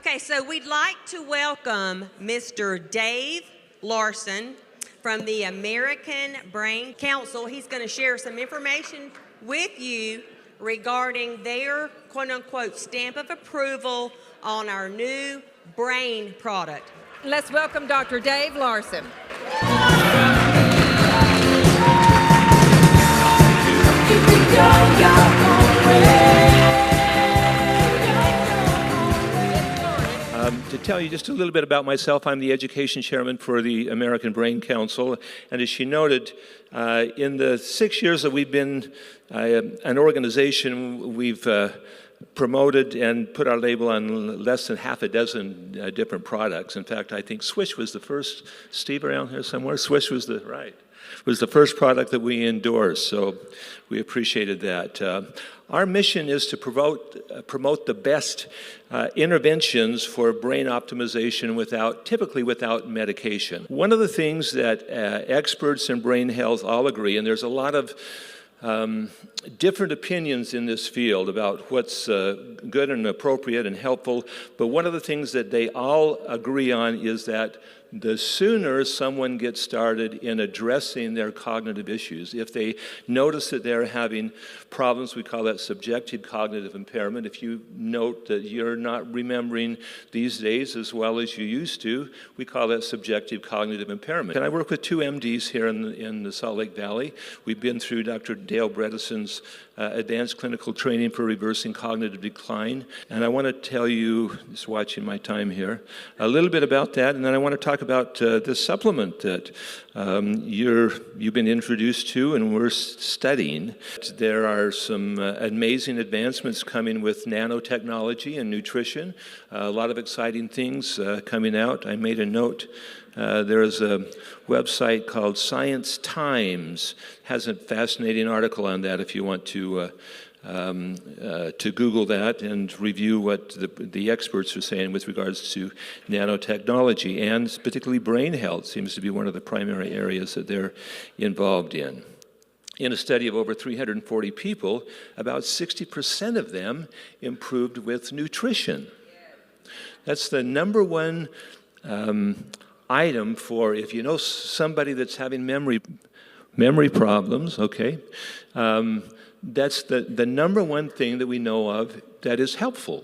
Okay, so we'd like to welcome Mr. Dave Larsen from the American Brain Council. He's going to share some information with you regarding their quote-unquote stamp of approval on our new brain product. Let's welcome Dr. Dave Larsen. To tell you just a little bit about myself, I'm the education chairman for the American Brain Council, and as she noted, in the 6 years that we've been an organization, we've promoted and put our label on less than half a dozen different products. In fact, I think Swish was the first. Steve, around here somewhere? Swish was the first product that we endorsed, so we appreciated that. Our mission is to promote the best interventions for brain optimization typically without medication. One of the things that experts in brain health all agree, and there's a lot of different opinions in this field about what's good and appropriate and helpful, but one of the things that they all agree on is that the sooner someone gets started in addressing their cognitive issues, if they notice that they're having problems, we call that subjective cognitive impairment. If you note that you're not remembering these days as well as you used to, we call that subjective cognitive impairment. And I work with two MDs here in the Salt Lake Valley. We've been through Dr. Dale Bredesen's advanced clinical training for reversing cognitive decline. And I want to tell you, just watching my time here, a little bit about that, and then I want to talk about this supplement that you've been introduced to and we're studying. There are some amazing advancements coming with nanotechnology and nutrition, a lot of exciting things coming out. I made a note. There is a website called Science Times, has a fascinating article on that if you want to Google that and review what the experts are saying with regards to nanotechnology, and particularly brain health seems to be one of the primary areas that they're involved in. In a study of over 340 people, about 60% of them improved with nutrition. That's the number one item for if you know somebody that's having memory problems, okay? That's the number one thing that we know of that is helpful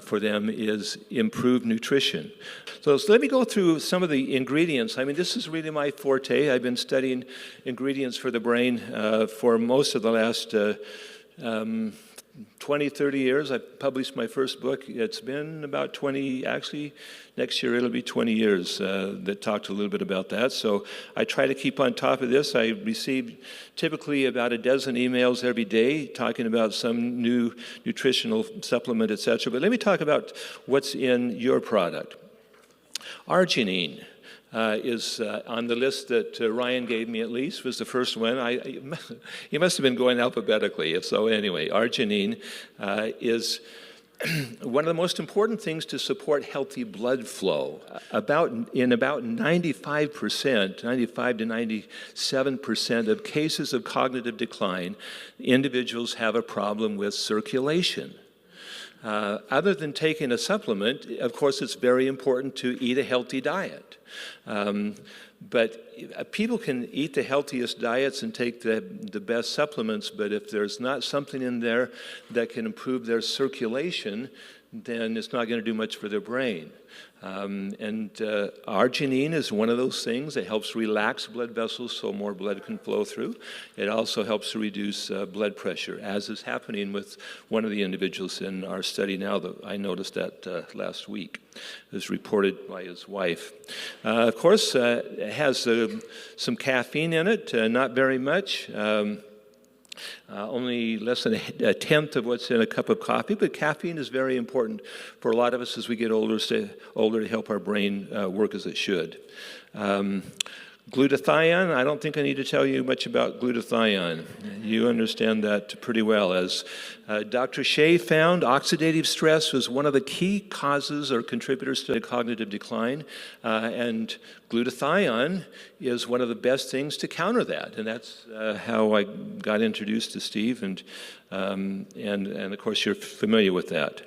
for them is improved nutrition. So let me go through some of the ingredients. I mean, this is really my forte. I've been studying ingredients for the brain for most of the last 20, 30 years. I published my first book. It's been about 20, actually, next year it'll be 20 years that talked a little bit about that. So I try to keep on top of this. I receive typically about a dozen emails every day talking about some new nutritional supplement, etc. But let me talk about what's in your product. Arginine. Is on the list that Ryan gave me at least, was the first one. He must have been going alphabetically, if so anyway. Arginine is one of the most important things to support healthy blood flow. In about 95 to 97% of cases of cognitive decline, individuals have a problem with circulation. Other than taking a supplement, of course, it's very important to eat a healthy diet. But people can eat the healthiest diets and take the best supplements, but if there's not something in there that can improve their circulation, then it's not going to do much for their brain. Arginine is one of those things that helps relax blood vessels so more blood can flow through. It also helps to reduce blood pressure, as is happening with one of the individuals in our study now. That I noticed that last week. It was reported by his wife. Of course, it has some caffeine in it, not very much. Only less than a tenth of what's in a cup of coffee, but caffeine is very important for a lot of us as we get older to help our brain work as it should. Glutathione, I don't think I need to tell you much about glutathione. You understand that pretty well. As Dr. Shea found, oxidative stress was one of the key causes or contributors to cognitive decline, and glutathione is one of the best things to counter that, and that's how I got introduced to Steve, and of course you're familiar with that.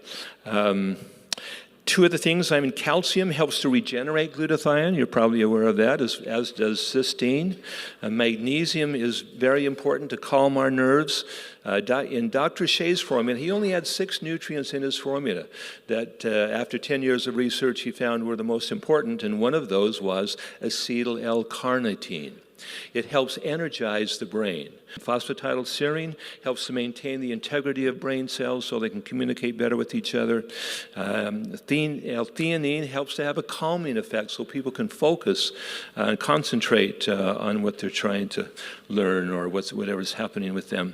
Two other things, calcium helps to regenerate glutathione. You're probably aware of that, as does cysteine. Magnesium is very important to calm our nerves. In Dr. Shea's formula, he only had 6 nutrients in his formula that after 10 years of research he found were the most important, and one of those was acetyl L-carnitine. It helps energize the brain. Phosphatidylserine helps to maintain the integrity of brain cells so they can communicate better with each other. L-theanine helps to have a calming effect so people can focus and concentrate on what they're trying to learn or whatever's happening with them.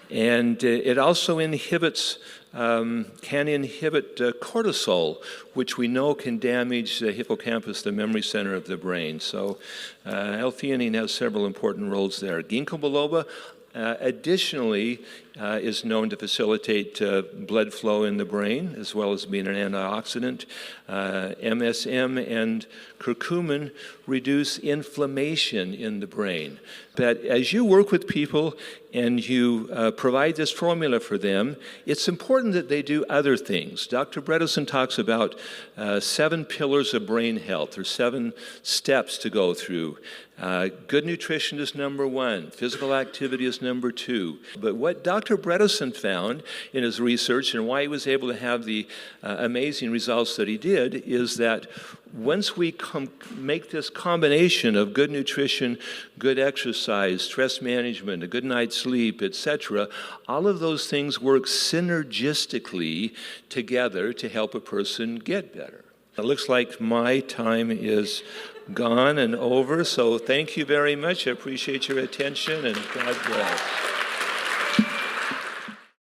And it also inhibits, can inhibit cortisol, which we know can damage the hippocampus, the memory center of the brain. So L-theanine has several important roles there. Ginkgo biloba additionally is known to facilitate blood flow in the brain, as well as being an antioxidant. MSM and curcumin reduce inflammation in the brain. But as you work with people and you provide this formula for them, it's important that they do other things. Dr. Bredesen talks about 7 pillars of brain health, or 7 steps to go through. Good nutrition is number 1. Physical activity is number 2. But what Dr. Bredesen found in his research, and why he was able to have the amazing results that he did, is that once we make this combination of good nutrition, good exercise, stress management, a good night's sleep, etc., all of those things work synergistically together to help a person get better. It looks like my time is gone and over, so thank you very much. I appreciate your attention, and God bless.